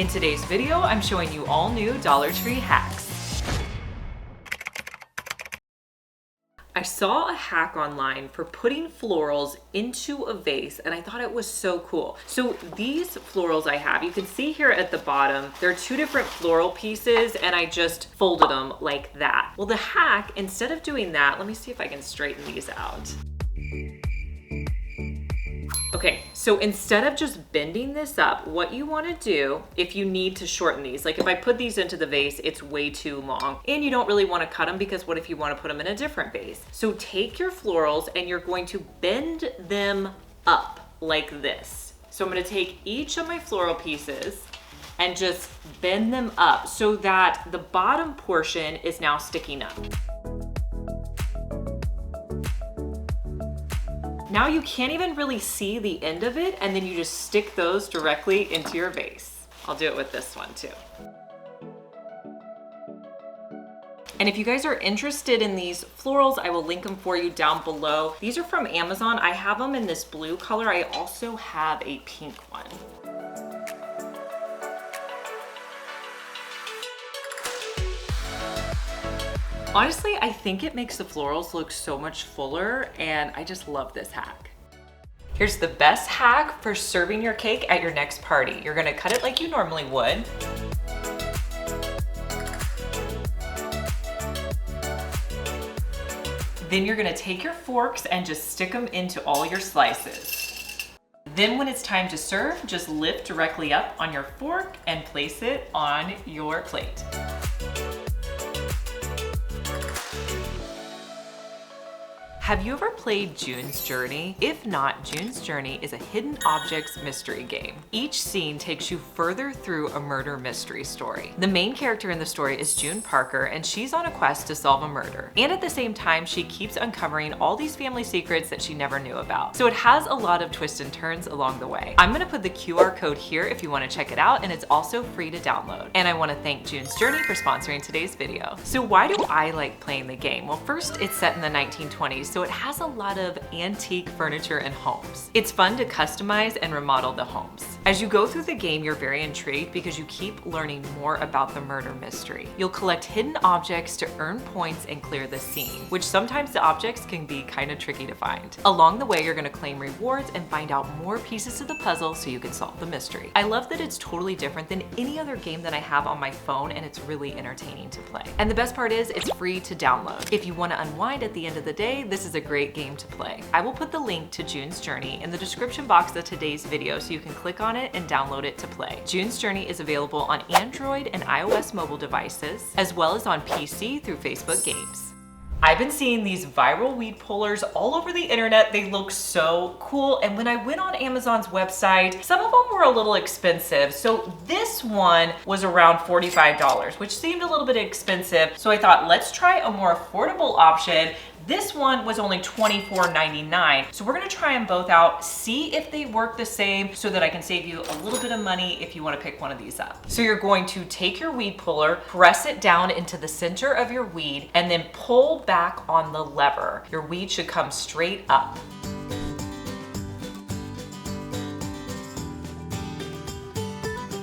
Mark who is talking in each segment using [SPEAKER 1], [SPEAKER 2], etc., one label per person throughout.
[SPEAKER 1] In today's video, I'm showing you all new Dollar Tree hacks. I saw a hack online for putting florals into a vase and I thought it was so cool. So these florals I have, you can see here at the bottom, there are two different floral pieces and I just folded them like that. Well, the hack, instead of doing that, let me see if I can straighten these out. Okay, so instead of just bending this up, what you want to do, if you need to shorten these, like if I put these into the vase, it's way too long and you don't really want to cut them because what if you want to put them in a different vase? So take your florals and you're going to bend them up like this. So I'm going to take each of my floral pieces and just bend them up so that the bottom portion is now sticking up. Now you can't even really see the end of it, and then you just stick those directly into your vase. I'll do it with this one too. And if you guys are interested in these florals, I will link them for you down below. These are from Amazon. I have them in this blue color. I also have a pink one. Honestly, I think it makes the florals look so much fuller and I just love this hack. Here's the best hack for serving your cake at your next party. You're gonna cut it like you normally would. Then you're gonna take your forks and just stick them into all your slices. Then when it's time to serve, just lift directly up on your fork and place it on your plate. Have you ever played June's Journey? If not, June's Journey is a hidden objects mystery game. Each scene takes you further through a murder mystery story. The main character in the story is June Parker, and she's on a quest to solve a murder. And at the same time, she keeps uncovering all these family secrets that she never knew about. So it has a lot of twists and turns along the way. I'm gonna put the QR code here if you wanna check it out, and it's also free to download. And I wanna thank June's Journey for sponsoring today's video. So why do I like playing the game? Well, first, it's set in the 1920s, so it has a lot of antique furniture and homes. It's fun to customize and remodel the homes. As you go through the game, you're very intrigued because you keep learning more about the murder mystery. You'll collect hidden objects to earn points and clear the scene, which sometimes the objects can be kind of tricky to find. Along the way, you're gonna claim rewards and find out more pieces of the puzzle so you can solve the mystery. I love that it's totally different than any other game that I have on my phone, and it's really entertaining to play. And the best part is it's free to download. If you wanna unwind at the end of the day, this is a great game to play. I will put the link to June's Journey in the description box of today's video so you can click on it and download it to play. June's Journey is available on Android and iOS mobile devices, as well as on PC through Facebook Games. I've been seeing these viral weed pullers all over the internet. They look so cool. And when I went on Amazon's website, some of them were a little expensive. So this one was around $45, which seemed a little bit expensive. So I thought, let's try a more affordable option. This one was only $24.99. So we're gonna try them both out, see if they work the same so that I can save you a little bit of money if you wanna pick one of these up. So you're going to take your weed puller, press it down into the center of your weed, and then pull back on the lever. Your weed should come straight up.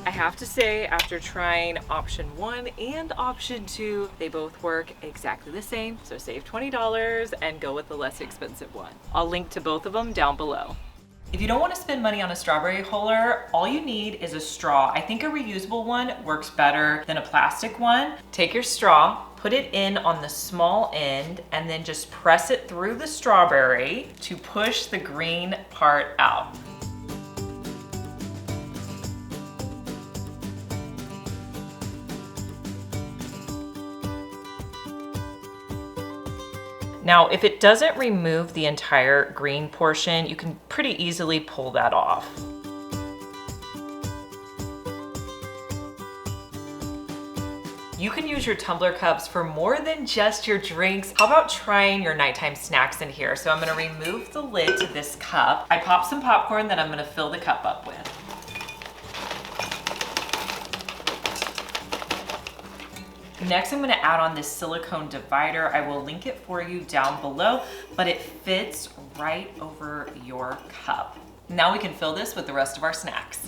[SPEAKER 1] I have to say, after trying option 1 and option 2, they both work exactly the same. So save $20 and go with the less expensive one. I'll link to both of them down below. If you don't want to spend money on a strawberry puller, all you need is a straw. I think a reusable one works better than a plastic one. Take your straw, put it in on the small end, and then just press it through the strawberry to push the green part out. Now, if it doesn't remove the entire green portion, you can pretty easily pull that off. You can use your tumbler cups for more than just your drinks. How about trying your nighttime snacks in here? So I'm gonna remove the lid to this cup. I popped some popcorn that I'm gonna fill the cup up with. Next, I'm gonna add on this silicone divider. I will link it for you down below, but it fits right over your cup. Now we can fill this with the rest of our snacks.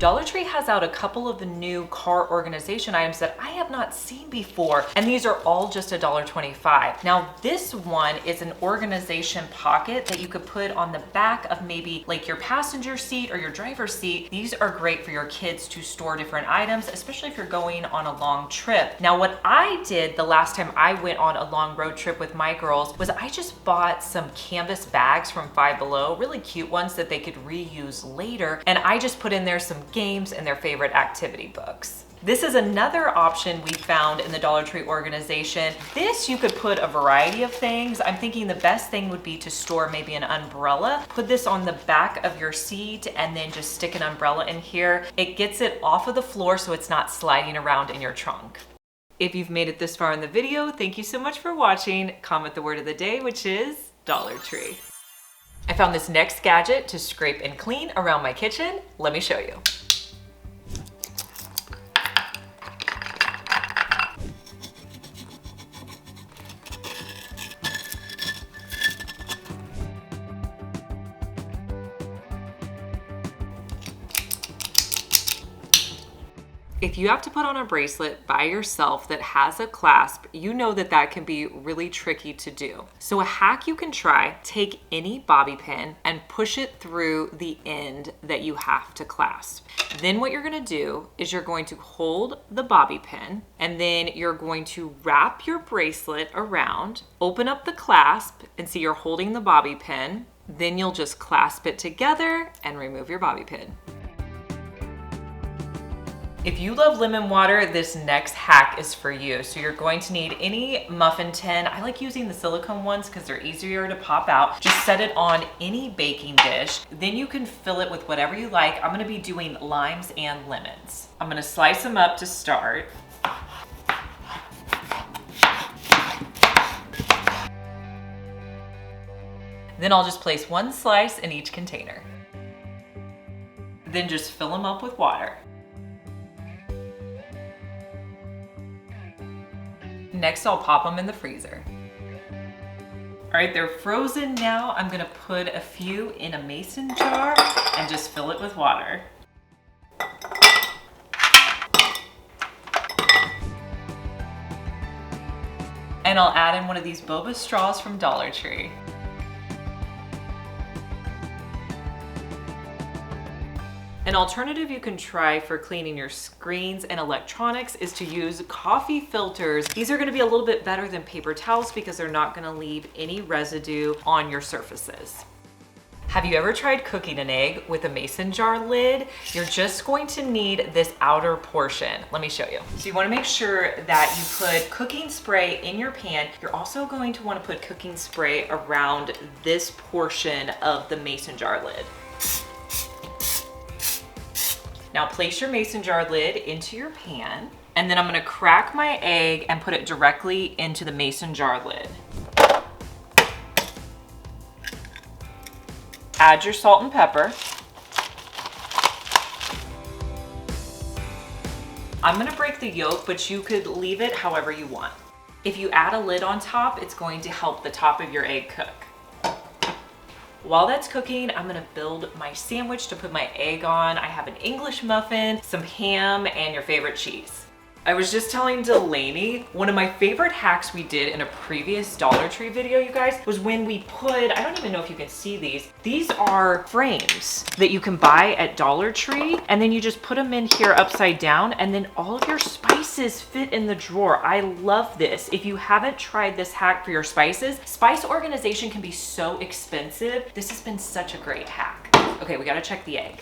[SPEAKER 1] Dollar Tree has out a couple of new car organization items that I have not seen before, and these are all just $1.25. Now this one is an organization pocket that you could put on the back of maybe like your passenger seat or your driver's seat. These are great for your kids to store different items, especially if you're going on a long trip. Now what I did the last time I went on a long road trip with my girls was I just bought some canvas bags from Five Below, really cute ones that they could reuse later, and I just put in there some games and their favorite activity books. This is another option we found in the Dollar Tree organization. This you could put a variety of things. I'm thinking the best thing would be to store maybe an umbrella. Put this on the back of your seat and then just stick an umbrella in here. It gets it off of the floor so it's not sliding around in your trunk. If you've made it this far in the video, thank you so much for watching. Comment the word of the day, which is Dollar Tree. I found this next gadget to scrape and clean around my kitchen. Let me show you. If you have to put on a bracelet by yourself that has a clasp, you know that that can be really tricky to do. So a hack you can try, take any bobby pin and push it through the end that you have to clasp. Then what you're gonna do is you're going to hold the bobby pin and then you're going to wrap your bracelet around, open up the clasp and see you're holding the bobby pin. Then you'll just clasp it together and remove your bobby pin. If you love lemon water, this next hack is for you. So you're going to need any muffin tin. I like using the silicone ones because they're easier to pop out. Just set it on any baking dish. Then you can fill it with whatever you like. I'm gonna be doing limes and lemons. I'm gonna slice them up to start. Then I'll just place one slice in each container. Then just fill them up with water. Next, I'll pop them in the freezer. All right, they're frozen now. I'm gonna put a few in a mason jar and just fill it with water. And I'll add in one of these boba straws from Dollar Tree. An alternative you can try for cleaning your screens and electronics is to use coffee filters. These are gonna be a little bit better than paper towels because they're not gonna leave any residue on your surfaces. Have you ever tried cooking an egg with a mason jar lid? You're just going to need this outer portion. Let me show you. So you wanna make sure that you put cooking spray in your pan. You're also going to wanna put cooking spray around this portion of the mason jar lid. Now place your mason jar lid into your pan, and then I'm gonna crack my egg and put it directly into the mason jar lid. Add your salt and pepper. I'm gonna break the yolk, but you could leave it however you want. If you add a lid on top, it's going to help the top of your egg cook. While that's cooking, I'm gonna build my sandwich to put my egg on. I have an English muffin, some ham, and your favorite cheese. I was just telling Delaney, one of my favorite hacks we did in a previous Dollar Tree video, you guys, was when we put, I don't even know if you can see these. These are frames that you can buy at Dollar Tree, and then you just put them in here upside down, and then all of your spices fit in the drawer. I love this. If you haven't tried this hack for your spices, spice organization can be so expensive. This has been such a great hack. Okay, we gotta check the egg.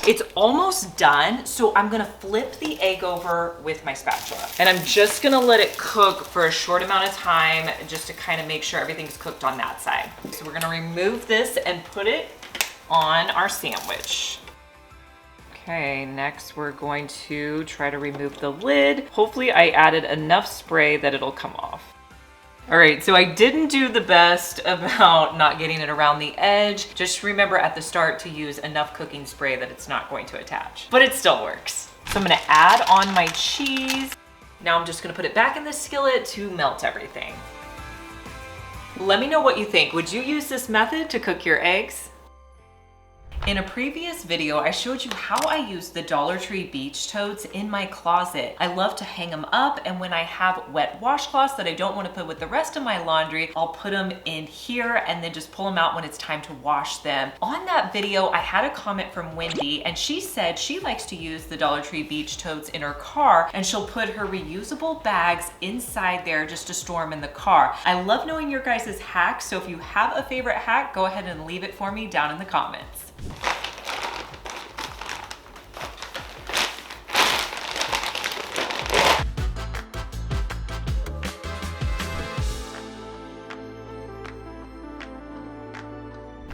[SPEAKER 1] It's almost done, so I'm gonna flip the egg over with my spatula. And I'm just gonna let it cook for a short amount of time just to kind of make sure everything's cooked on that side. So we're gonna remove this and put it on our sandwich. Okay, next we're going to try to remove the lid. Hopefully I added enough spray that it'll come off. All right, so I didn't do the best about not getting it around the edge. Just remember at the start to use enough cooking spray that it's not going to attach, but it still works. So I'm gonna add on my cheese. Now I'm just gonna put it back in the skillet to melt everything. Let me know what you think. Would you use this method to cook your eggs? In a previous video, I showed you how I use the Dollar Tree beach totes in my closet. I love to hang them up, and when I have wet washcloths that I don't want to put with the rest of my laundry, I'll put them in here and then just pull them out when it's time to wash them. On that video, I had a comment from Wendy, and she said she likes to use the Dollar Tree beach totes in her car, and she'll put her reusable bags inside there just to store them in the car. I love knowing your guys' hacks, so if you have a favorite hack, go ahead and leave it for me down in the comments.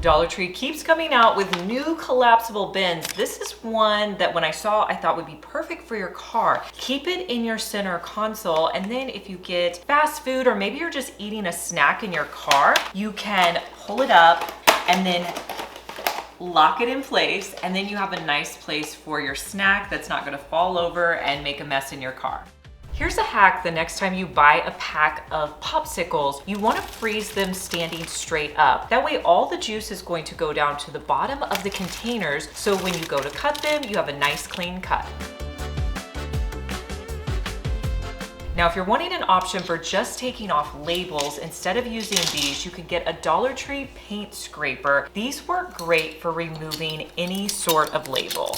[SPEAKER 1] Dollar Tree keeps coming out with new collapsible bins. This is one that when I saw, I thought would be perfect for your car. Keep it in your center console, and then if you get fast food or maybe you're just eating a snack in your car, you can pull it up and then lock it in place, and then you have a nice place for your snack that's not gonna fall over and make a mess in your car. Here's a hack: the next time you buy a pack of popsicles, you want to freeze them standing straight up. That way all the juice is going to go down to the bottom of the containers, so when you go to cut them, you have a nice clean cut. Now, if you're wanting an option for just taking off labels, instead of using these, you can get a Dollar Tree paint scraper. These work great for removing any sort of label.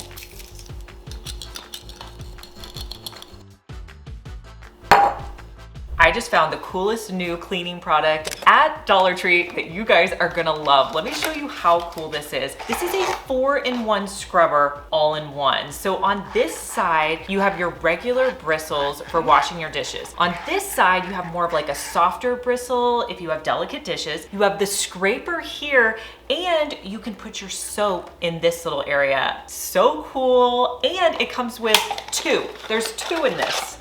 [SPEAKER 1] I just found the coolest new cleaning product at Dollar Tree that you guys are gonna love. Let me show you how cool this is. This is a 4-in-1 scrubber all in one. So on this side, you have your regular bristles for washing your dishes. On this side, you have more of like a softer bristle if you have delicate dishes. You have the scraper here, and you can put your soap in this little area. So cool, and it comes with two. There's two in this.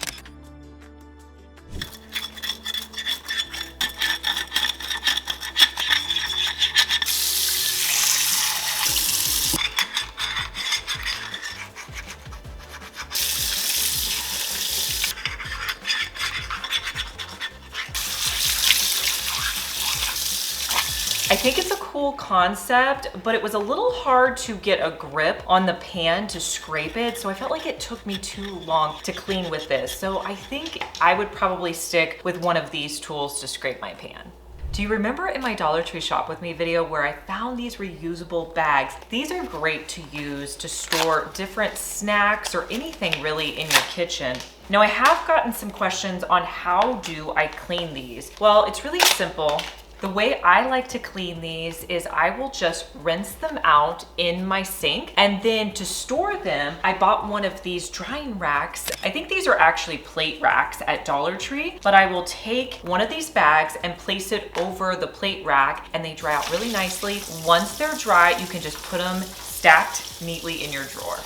[SPEAKER 1] I think it's a cool concept, but it was a little hard to get a grip on the pan to scrape it, so I felt like it took me too long to clean with this. So I think I would probably stick with one of these tools to scrape my pan. Do you remember in my Dollar Tree Shop With Me video where I found these reusable bags? These are great to use to store different snacks or anything really in your kitchen. Now, I have gotten some questions on how do I clean these? Well, it's really simple. The way I like to clean these is I will just rinse them out in my sink, and then to store them, I bought one of these drying racks. I think these are actually plate racks at Dollar Tree, but I will take one of these bags and place it over the plate rack, and they dry out really nicely. Once they're dry, you can just put them stacked neatly in your drawer.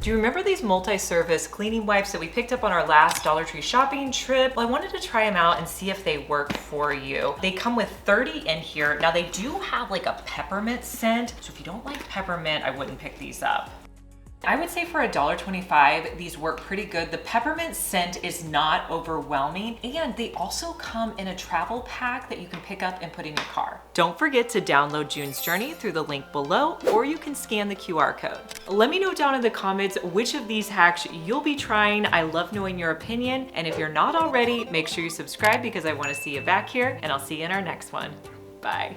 [SPEAKER 1] Do you remember these multi-service cleaning wipes that we picked up on our last Dollar Tree shopping trip? Well, I wanted to try them out and see if they work for you. They come with 30 in here. Now, they do have like a peppermint scent, so if you don't like peppermint, I wouldn't pick these up. I would say for $1.25, these work pretty good. The peppermint scent is not overwhelming, and they also come in a travel pack that you can pick up and put in your car. Don't forget to download June's Journey through the link below, or you can scan the QR code. Let me know down in the comments which of these hacks you'll be trying. I love knowing your opinion, and if you're not already, make sure you subscribe because I want to see you back here, and I'll see you in our next one. Bye.